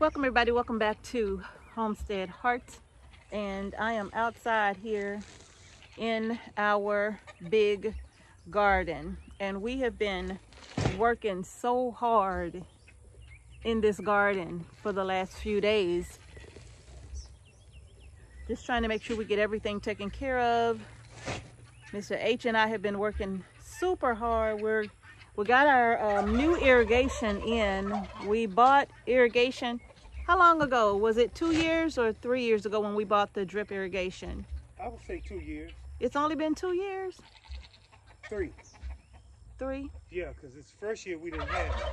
Welcome everybody, welcome back to Homestead Heart. And I am outside here in our big garden. And we have been working so hard in this garden for the last few days. Just trying to make sure we get everything taken care of. Mr. H and I have been working super hard. We got our new irrigation in. We bought irrigation. How long ago? Was it 2 years or 3 years ago when we bought the drip irrigation? I would say 2 years. It's only been 2 years? 3. 3? Yeah, because it's the first year we didn't have it.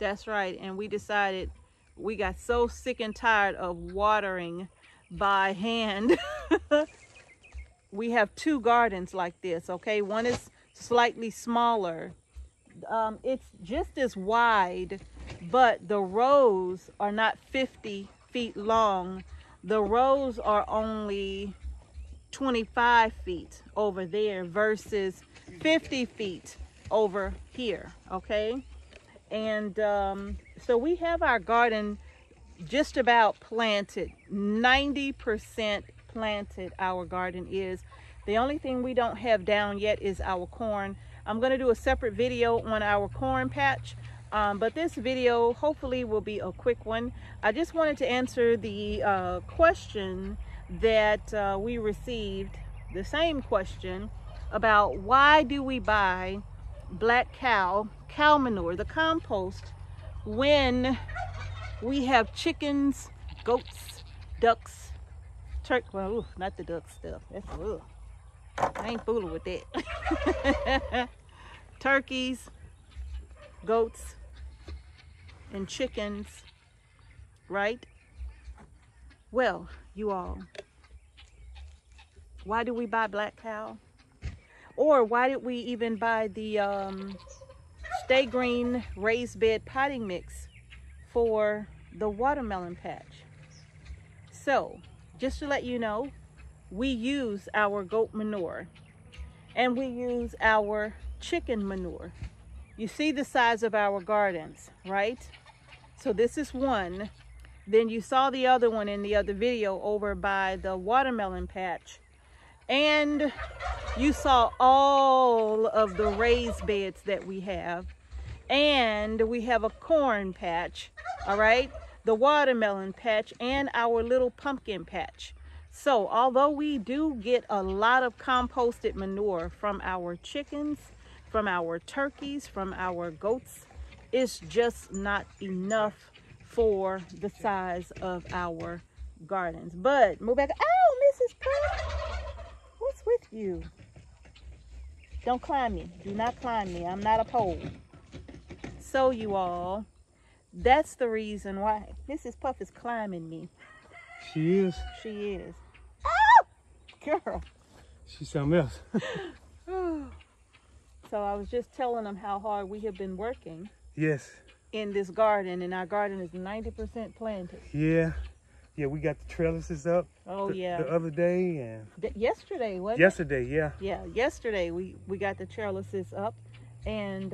That's right. And we decided, we got so sick and tired of watering by hand. We have 2 gardens like this, okay? One is slightly smaller. It's just as wide, but the rows are not 50 feet long. The rows are only 25 feet over there versus 50 feet over here, okay? And so we have our garden just about planted. 90% planted our garden is. The only thing we don't have down yet is our corn. I'm going to do a separate video on our corn patch, but this video hopefully will be a quick one. I just wanted to answer the question that we received, the same question about why do we buy black cow manure, the compost, when we have chickens, goats, ducks, well, ooh, not the duck stuff. That's ugh. I ain't fooling with that. Turkeys, goats, and chickens, right? Well, you all, why do we buy black cow? Or why did we even buy the Stay Green raised bed potting mix for the watermelon patch? So, just to let you know, we use our goat manure and we use our chicken manure. You see the size of our gardens, right? So this is one. Then you saw the other one in the other video over by the watermelon patch. And you saw all of the raised beds that we have. And we have a corn patch, all right? The watermelon patch and our little pumpkin patch. So although we do get a lot of composted manure from our chickens, from our turkeys, from our goats, it's just not enough for the size of our gardens. But move back. Oh, Mrs. Puff, what's with you? Don't climb me. Do not climb me. I'm not a pole. So you all, that's the reason why Mrs. Puff is climbing me. She is. She is. Oh, girl. She's something else. So I was just telling them how hard we have been working. Yes. In this garden, and our garden is 90% planted. Yeah. Yeah, we got the trellises up. Oh, yeah. The other day and yesterday, wasn't yesterday, it? yeah. Yeah, yesterday we got the trellises up, and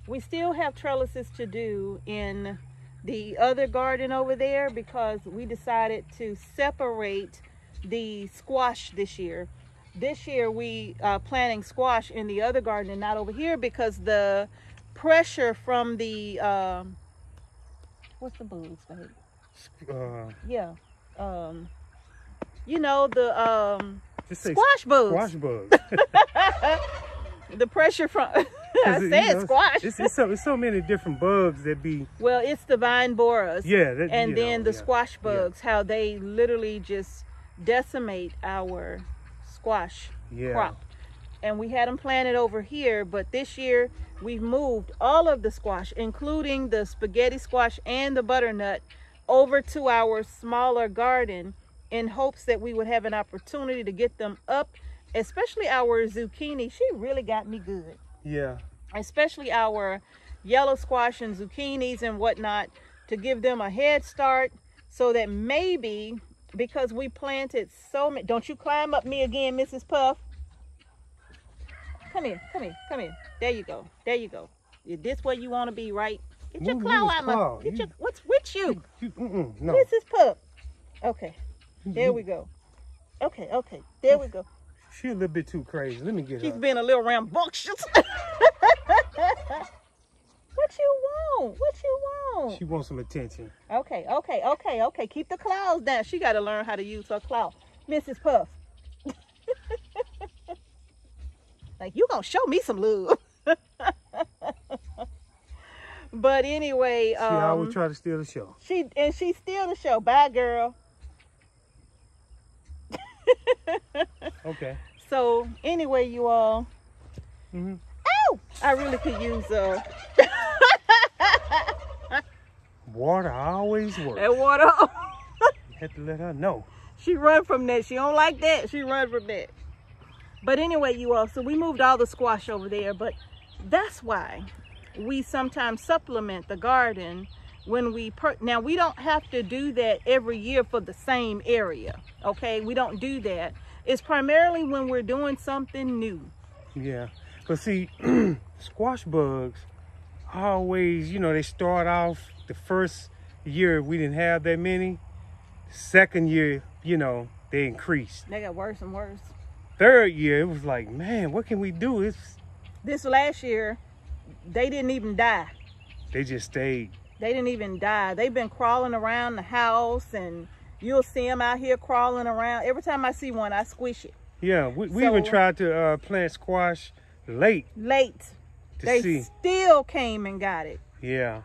we still have trellises to do in the other garden over there because we decided to separate the squash this year. This year we are planting squash in the other garden and not over here because the pressure from the what's the bugs, babe? Yeah, you know, the squash bugs. Squash bugs. The pressure from I said squash. It's so many different bugs that be. Well, it's the vine borers. Yeah, and then the squash bugs, how they literally just decimate our squash crop. And we had them planted over here, but this year we've moved all of the squash, including the spaghetti squash and the butternut, over to our smaller garden in hopes that we would have an opportunity to get them up, especially our zucchini. She really got me good. Yeah. Especially our yellow squash and zucchinis and whatnot, to give them a head start so that maybe, because we planted so many, don't you climb up me again, Mrs. Puff. Come here, come here, come here. There you go, there you go. Is this where you want to be, right? Get your claw out my. Get your. What's with you? No. This is Pup. Okay. There we go. Okay. Okay. There we go. She a little bit too crazy. Let me get her. She's being a little rambunctious. What you want? What you want? She wants some attention. Okay. Okay. Okay. Okay. Keep the claws down. She got to learn how to use her claw. Mrs. Puff. Like, you gonna show me some love. But anyway, she always try to steal the show. She steal the show. Bye, girl. Okay. So anyway, you all. Ow! I really could use water always works. that water. You have to let her know. She run from that. She don't like that. She run from that. But anyway, you all, so we moved all the squash over there, but that's why we sometimes supplement the garden when we, now we don't have to do that every year for the same area, okay? We don't do that. It's primarily when we're doing something new. Yeah, but see, squash bugs always, you know, they start off the first year we didn't have that many. The second year, you know, they increased. They got worse and worse. Third year, it was like, man, what can we do? This last year, they didn't even die. They just stayed. They didn't even die. They've been crawling around the house, and you'll see them out here crawling around. Every time I see one, I squish it. Yeah, we even tried to plant squash late. They still came and got it. Yeah.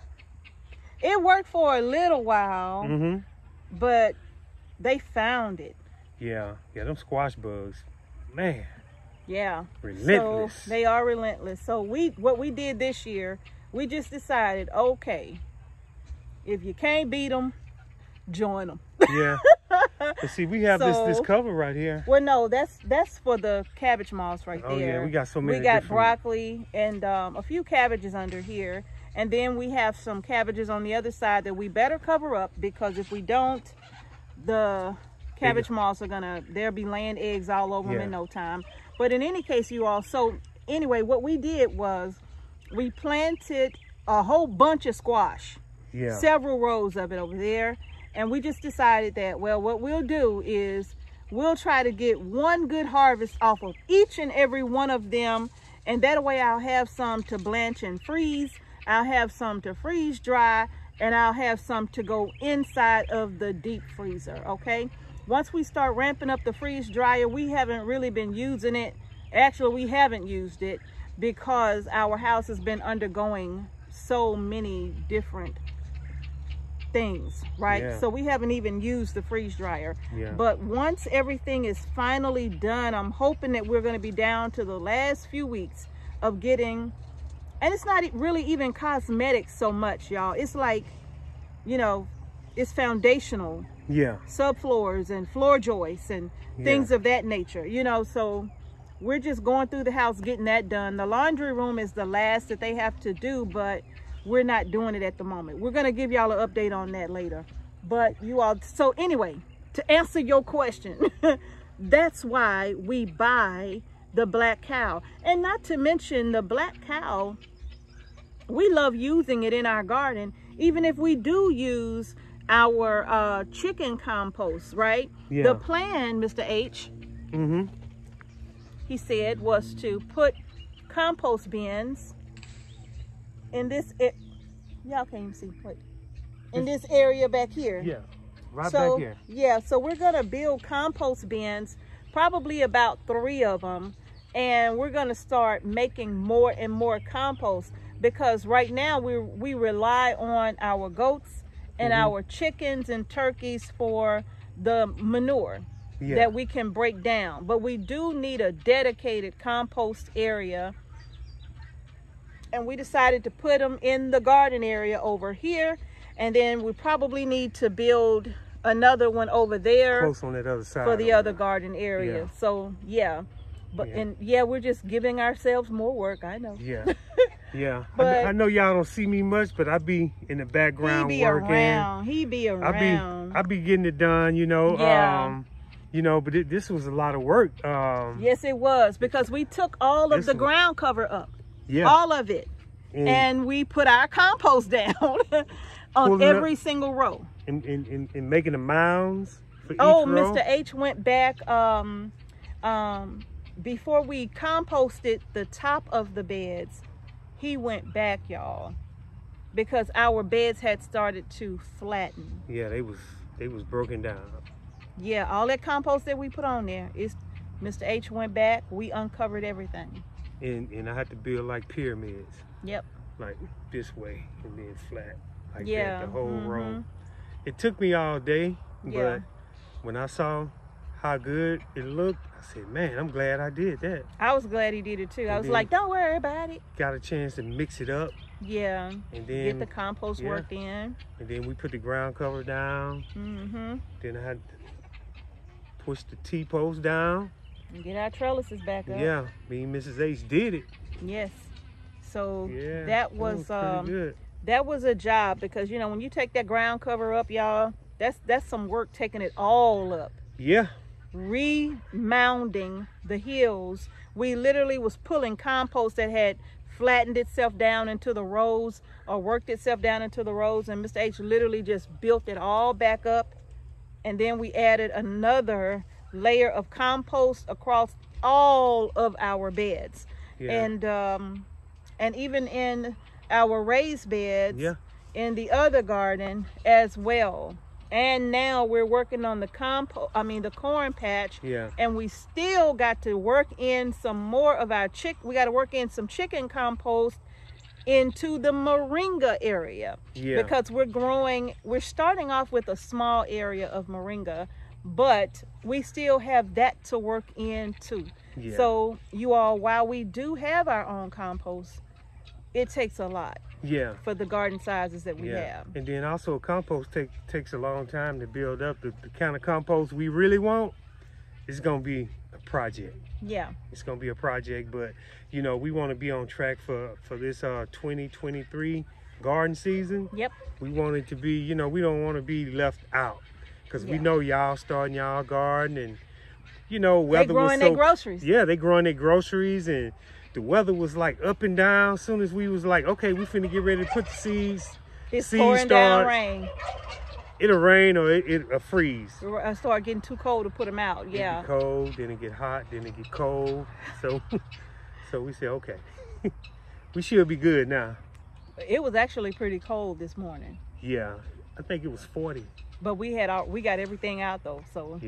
It worked for a little while, but they found it. Yeah, them squash bugs, man. Yeah. Relentless. So they are relentless. So what we did this year, we just decided, okay, if you can't beat them, join them. Yeah. But see, we have this cover right here. Well, no, that's for the cabbage moths right there. Oh yeah, we got so many. We got broccoli and a few cabbages under here, and then we have some cabbages on the other side that we better cover up, because if we don't, the cabbage moths are they'll be laying eggs all over them in no time. But in any case, you all, so anyway, what we did was we planted a whole bunch of squash. Yeah. Several rows of it over there. And we just decided that, well, what we'll do is we'll try to get one good harvest off of each and every one of them. And that way I'll have some to blanch and freeze. I'll have some to freeze dry. And I'll have some to go inside of the deep freezer, okay? Once we start ramping up the freeze dryer, we haven't really been using it. Actually, we haven't used it because our house has been undergoing so many different things, right? Yeah. So we haven't even used the freeze dryer. Yeah. But once everything is finally done, I'm hoping that we're going to be down to the last few weeks of getting, and it's not really even cosmetic so much, y'all. It's like, you know, it's foundational. Yeah. Subfloors and floor joists and things of that nature, you know. So we're just going through the house getting that done. The laundry room is the last that they have to do, but we're not doing it at the moment. We're going to give y'all an update on that later. But you all, so anyway, to answer your question, that's why we buy the black cow. And not to mention the black cow, we love using it in our garden, even if we do use our chicken compost, right? Yeah. The plan, Mr. H, he said, was to put compost bins in this, y'all can't even see, wait, in this area back here. Yeah, right back here. Yeah, so we're gonna build compost bins, probably about 3 of them, and we're gonna start making more and more compost, because right now we rely on our goats and our chickens and turkeys for the manure that we can break down. But we do need a dedicated compost area. And we decided to put them in the garden area over here. And then we probably need to build another one over there. Close on that other side. For the other garden area. Yeah. So, yeah. But we're just giving ourselves more work, I know. Yeah. Yeah. But I know y'all don't see me much, but I be in the background working. He be around. I be getting it done, you know. Yeah. You know, but this was a lot of work. Yes, it was, because we took all of the ground cover up. Yeah. All of it. and we put our compost down on every single row. And making the mounds for each row. Mr. H went back before we composted the top of the beds. He went back, y'all, because our beds had started to flatten. Yeah, they was broken down. Yeah, all that compost that we put on there is Mr. H went back. We uncovered everything. And I had to build like pyramids. Yep. Like this way and then flat. Like yeah. that, the whole row. It took me all day, yeah. but when I saw how good it looked, I said, man, I'm glad I did that. I was glad he did it too. I was like, don't worry about it. Got a chance to mix it up. Yeah. And then get the compost worked in. And then we put the ground cover down. Then I had to push the T-post down. And get our trellises back up. Yeah, me and Mrs. H did it. Yes. So yeah, that was pretty good. That was a job, because you know when you take that ground cover up, y'all, that's some work taking it all up. Yeah. Remounding the hills. We literally was pulling compost that had flattened itself down into the rows or worked itself down into the rows, and Mr. H literally just built it all back up, and then we added another layer of compost across all of our beds. And even in our raised beds in the other garden as well. And now we're working on the the corn patch. And we still got to work in some more of our we got to work in some chicken compost into the moringa area. Because we're starting off with a small area of moringa, but we still have that to work in too. So you all, while we do have our own compost, it takes a lot for the garden sizes that we have. And then also compost takes a long time to build up. The kind of compost we really want, it's gonna be a project. It's gonna be a project, but you know, we want to be on track for this 2023 garden season. We want it to be, you know, we don't want to be left out, because we know y'all starting y'all garden, and you know, weather was so, their groceries. They growing their groceries, and the weather was like up and down. As soon as we was like, okay, we finna get ready to put the seeds. It's pouring down rain. It'll rain or it'll freeze. It'll start getting too cold to put them out. It get cold, then it get hot, then it get cold. So, so we said, okay, we should be good now. It was actually pretty cold this morning. Yeah, I think it was 40. But we got everything out though. So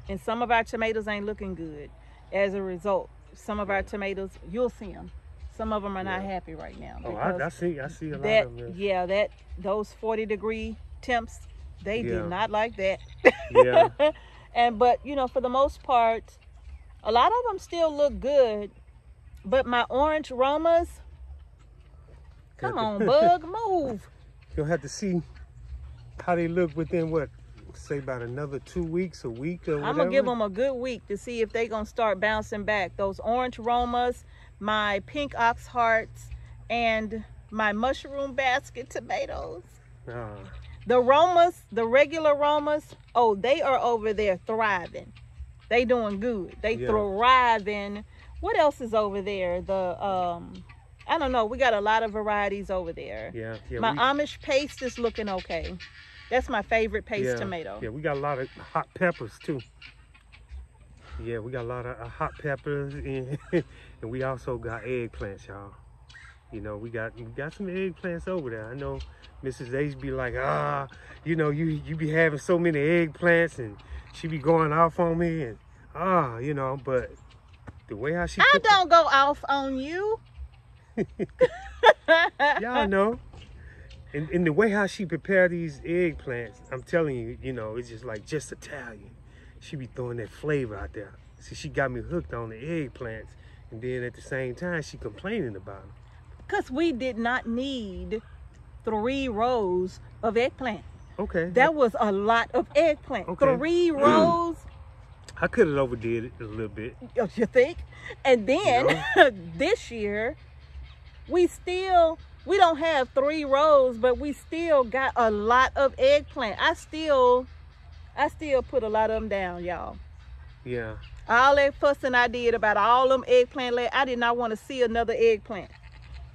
and some of our tomatoes ain't looking good. As a result, some of our tomatoes, you'll see them. Some of them are not happy right now. Oh, I see a lot of them. Yeah, those 40-degree temps, they did not like that. But you know, for the most part, a lot of them still look good. But my orange Romas, come on, bug, move. You'll have to see how they look within what, say about another 2 weeks, a week or whatever. I'm gonna give them a good week to see if they gonna start bouncing back. Those orange Romas, my pink ox hearts, and my mushroom basket tomatoes. The Romas, the regular Romas, oh, they are over there thriving. They doing good. They thriving. What else is over there? The I don't know. We got a lot of varieties over there. My Amish paste is looking okay. That's my favorite paste tomato. Yeah, we got a lot of hot peppers too. Yeah, we got a lot of hot peppers, and we also got eggplants, y'all. You know, we got some eggplants over there. I know Mrs. H be like, you know, you be having so many eggplants, and she be going off on me, and you know, but the way how she don't go off on you. Y'all know. And the way how she prepare these eggplants, I'm telling you, you know, it's just Italian. She be throwing that flavor out there. So she got me hooked on the eggplants. And then at the same time, she complaining about them. Because we did not need 3 rows of eggplant. Okay. That was a lot of eggplant. Okay. 3 rows. I could have overdid it a little bit. You think? And then this year, we don't have 3 rows, but we still got a lot of eggplant. I still put a lot of them down, y'all. Yeah. All that fussing I did about all them eggplant, I did not want to see another eggplant.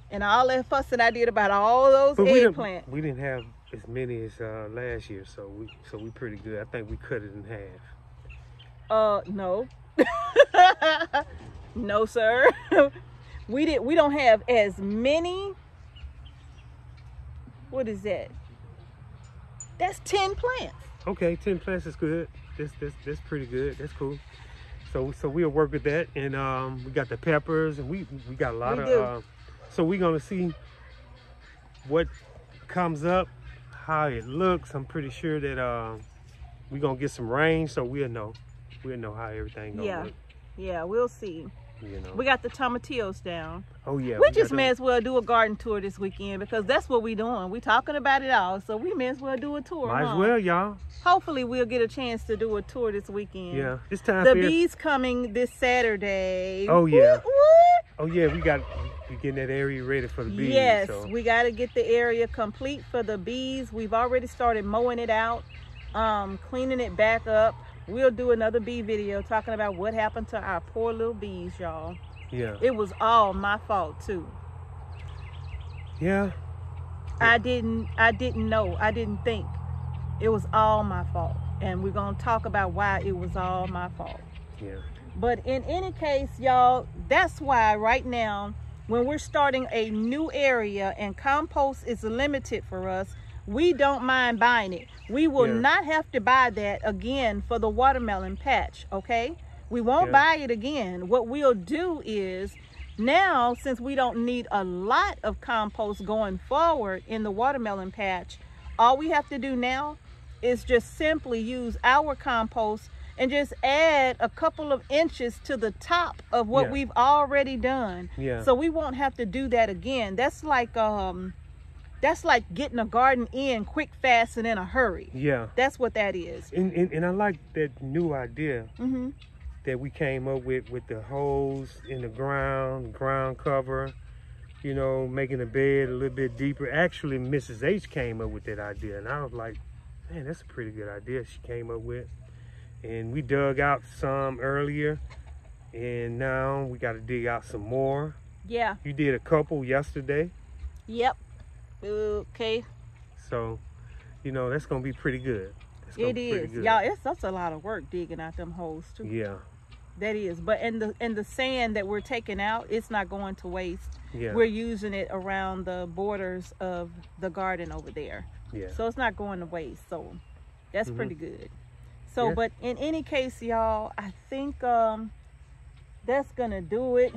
And all that fussing I did about all those But eggplant. we didn't have as many as last year, so we pretty good. I think we cut it in half. No. No, sir. We don't have as many. What is that? That's 10 plants. Okay, 10 plants is good. That's pretty good. That's cool. So we'll work with that, and we got the peppers, and we got a lot of. So we're gonna see what comes up, how it looks. I'm pretty sure that we're gonna get some rain, so we'll know how everything gonna look. Yeah, we'll see. You know. We got the tomatillos down. Oh yeah. We just may as well do a garden tour this weekend because that's what we doing. We talking about it all, so we may as well do a tour. Might as well, y'all. Hopefully we'll get a chance to do a tour this weekend. Yeah, it's time. The bees coming this Saturday. Oh yeah. What? Oh yeah, we getting that area ready for the bees. Yes, so. we got to get the area complete for the bees. We've already started mowing it out, cleaning it back up. We'll do another bee video talking about what happened to our poor little bees, y'all. Yeah. It was all my fault too. Yeah. I didn't know. I didn't think. It was all my fault. And we're going to talk about why it was all my fault. Yeah. But in any case, y'all, that's why right now, when we're starting a new area and compost is limited for us, we don't mind buying it. We will not have to buy that again for the watermelon patch, okay? We won't buy it again. What we'll do is now, since we don't need a lot of compost going forward in the watermelon patch, all we have to do now is just simply use our compost and just add a couple of inches to the top of what we've already done. Yeah. So we won't have to do that again. That's like getting a garden in quick, fast, and in a hurry. Yeah. That's what that is. And I like that new idea that we came up with the holes in the ground cover, you know, making the bed a little bit deeper. Actually, Mrs. H came up with that idea, and I was like, man, that's a pretty good idea she came up with. And we dug out some earlier, and now we got to dig out some more. Yeah. You did a couple yesterday. Yep. Okay. So, you know, that's gonna be pretty good. It is, y'all. That's a lot of work digging out them holes too. Yeah. That is, but in the sand that we're taking out, it's not going to waste. Yeah. We're using it around the borders of the garden over there. Yeah. So it's not going to waste. So that's pretty good. So, but in any case, y'all, I think that's gonna do it.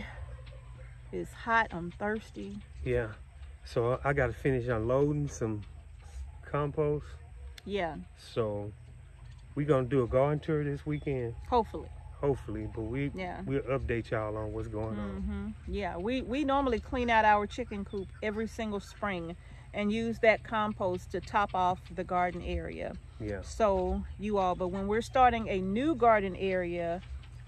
It's hot. I'm thirsty. Yeah. So I got to finish unloading some compost. Yeah. So we're going to do a garden tour this weekend. Hopefully. Hopefully. But we'll update y'all on what's going on. Yeah. We normally clean out our chicken coop every single spring and use that compost to top off the garden area. Yeah. So but when we're starting a new garden area,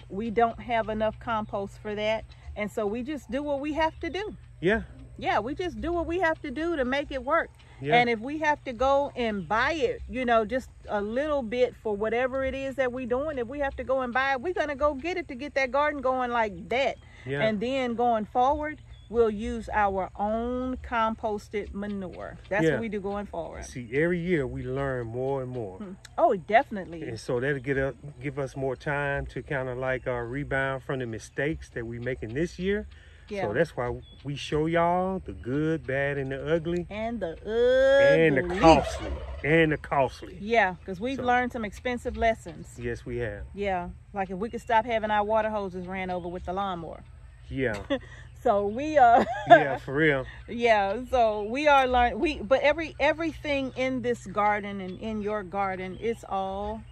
we don't have enough compost for that. And so we just do what we have to do. Yeah. Yeah, we just do what we have to do to make it work. Yeah. And if we have to go and buy it, you know, just a little bit for whatever it is that we're doing, if we have to go and buy it, we're going to go get it to get that garden going like that. Yeah. And then going forward, we'll use our own composted manure. That's what we do going forward. See, every year we learn more and more. Oh, definitely. And so that'll give us more time to kind of like rebound from the mistakes that we making this year. Yeah. So that's why we show y'all the good, bad, and the ugly. And the ugly. And the costly. And the costly. Yeah, because we've learned some expensive lessons. Yes, we have. Yeah, like if we could stop having our water hoses ran over with the lawnmower. Yeah. So we yeah, for real. Yeah, so we are learning. But everything in this garden and in your garden, it's all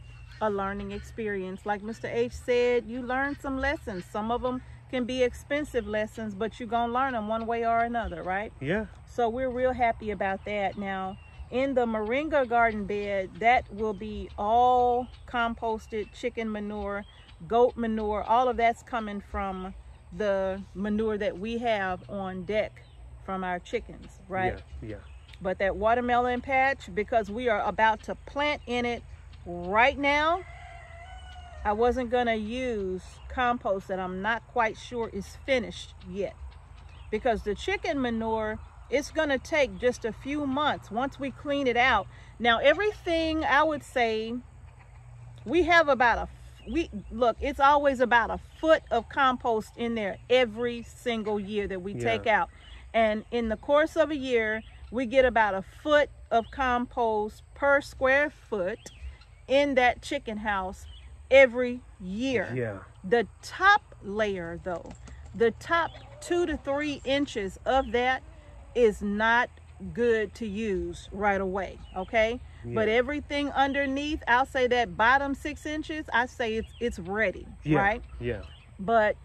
a learning experience. Like Mr. H said, you learn some lessons. Some of them can be expensive lessons, but you're gonna learn them one way or another, right? Yeah. So we're real happy about that. Now, in the moringa garden bed, that will be all composted chicken manure, goat manure. All of that's coming from the manure that we have on deck from our chickens, right? Yeah. But that watermelon patch, because we are about to plant in it right now, I wasn't gonna use compost that I'm not quite sure is finished yet. because the chicken manure, it's going to take just a few months once we clean it out. Now, everything, I would say, we have about look, it's always about a foot of compost in there every single year that we take out. And in the course of a year, we get about a foot of compost per square foot in that chicken house every year. Yeah. The top layer, though, the top 2 to 3 inches of that is not good to use right away, okay? But everything underneath, I'll say that bottom 6 inches, I say it's ready, right? Yeah. But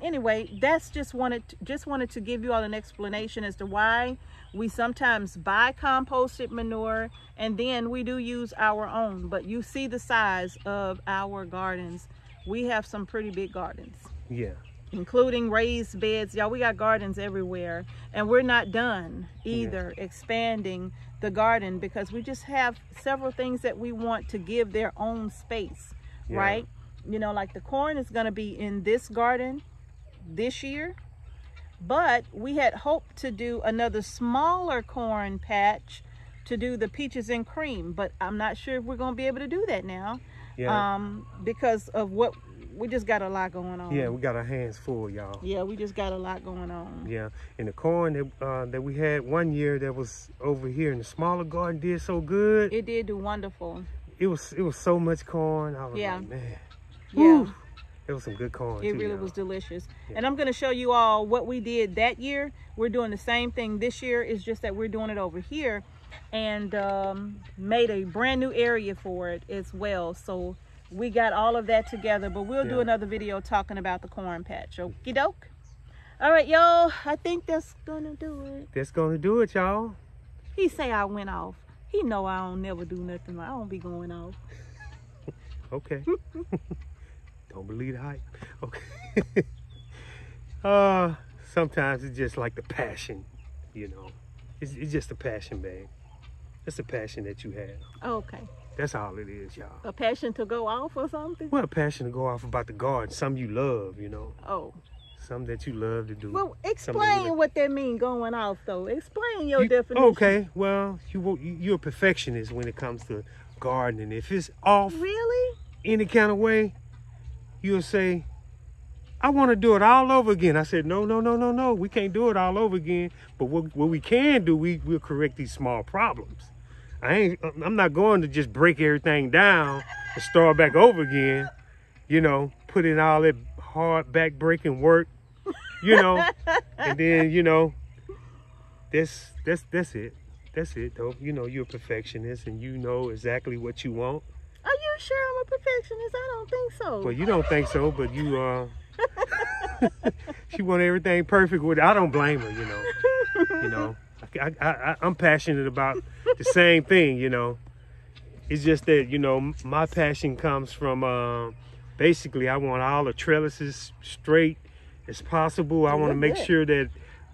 anyway, that's just wanted to give you all an explanation as to why we sometimes buy composted manure and then we do use our own. But you see the size of our gardens. We have some pretty big gardens. Yeah. Including raised beds. Y'all, we got gardens everywhere, and we're not done either expanding the garden, because we just have several things that we want to give their own space, right? You know, like the corn is going to be in this garden this year, but we had hoped to do another smaller corn patch to do the peaches and cream, but I'm not sure if we're going to be able to do that now, because of what we just got a lot going on. Yeah, we got our hands full, y'all. Yeah, we just got a lot going on. Yeah, and the corn that we had one year that was over here in the smaller garden did so good. It did do wonderful. It was so much corn. I was like, man. Yeah. Woo. It was some good corn. It really was delicious. And I'm going to show you all what we did that year. We're doing the same thing this year. It's just that we're doing it over here, and made a brand new area for it as well. So we got all of that together, but we'll do another video talking about the corn patch. Okie doke. All right, y'all. I think that's gonna do it. That's gonna do it, y'all. He say I went off. He know I don't never do nothing. I don't be going off. Okay. Don't believe the hype. Okay. Sometimes it's just like the passion, you know. It's just a passion, babe. It's a passion that you have. Okay. That's all it is, y'all. A passion to go off or something? Well, a passion to go off about the garden. Something you love, you know. Oh. Something that you love to do. Well, explain what that mean, going off, though. Explain your definition. Okay. Well, you're a perfectionist when it comes to gardening. If it's off any kind of way, you'll say, I want to do it all over again. I said, no. We can't do it all over again. But what we can do, we'll correct these small problems. I'm not going to just break everything down and start back over again, you know, put in all that hard back-breaking work, you know, and then, you know, that's it. That's it, though. You know, you're a perfectionist and you know exactly what you want. Are you sure I'm a perfectionist? I don't think so. Well, you don't think so, but you, she want everything perfect with it. I don't blame her, you know. You know, I'm passionate about the same thing, you know. It's just that, you know, my passion comes from basically I want all the trellises straight as possible. I want to make sure that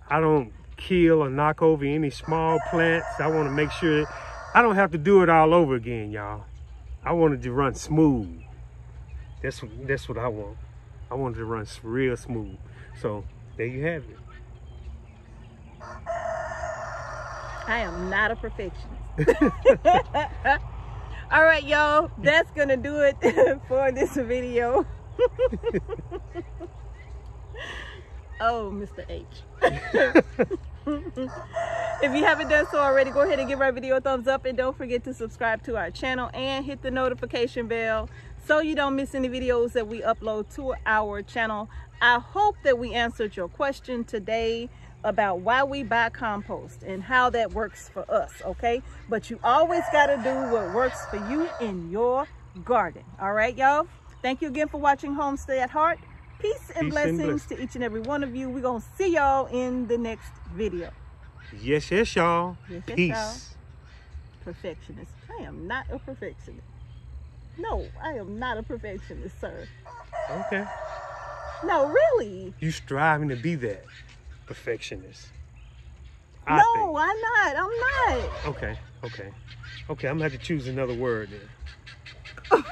I don't kill or knock over any small plants. I want to make sure that I don't have to do it all over again, y'all. I want it to run smooth. That's what I want. I want it to run real smooth. So there you have it. I am not a perfectionist. All right, y'all, that's gonna do it for this video. Oh, Mr. H. If you haven't done so already, go ahead and give our video a thumbs up, and don't forget to subscribe to our channel and hit the notification bell so you don't miss any videos that we upload to our channel. I hope that we answered your question today about why we buy compost and how that works for us, okay? But you always got to do what works for you in your garden. All right, y'all? Thank you again for watching Homestead at Heart. Peace and blessings to each and every one of you. We're going to see y'all in the next video. Yes, y'all. Peace. Perfectionist. I am not a perfectionist. No, I am not a perfectionist, sir. Okay. No, really. You striving to be that perfectionist. I'm not. I'm not. Okay. I'm going to have to choose another word then.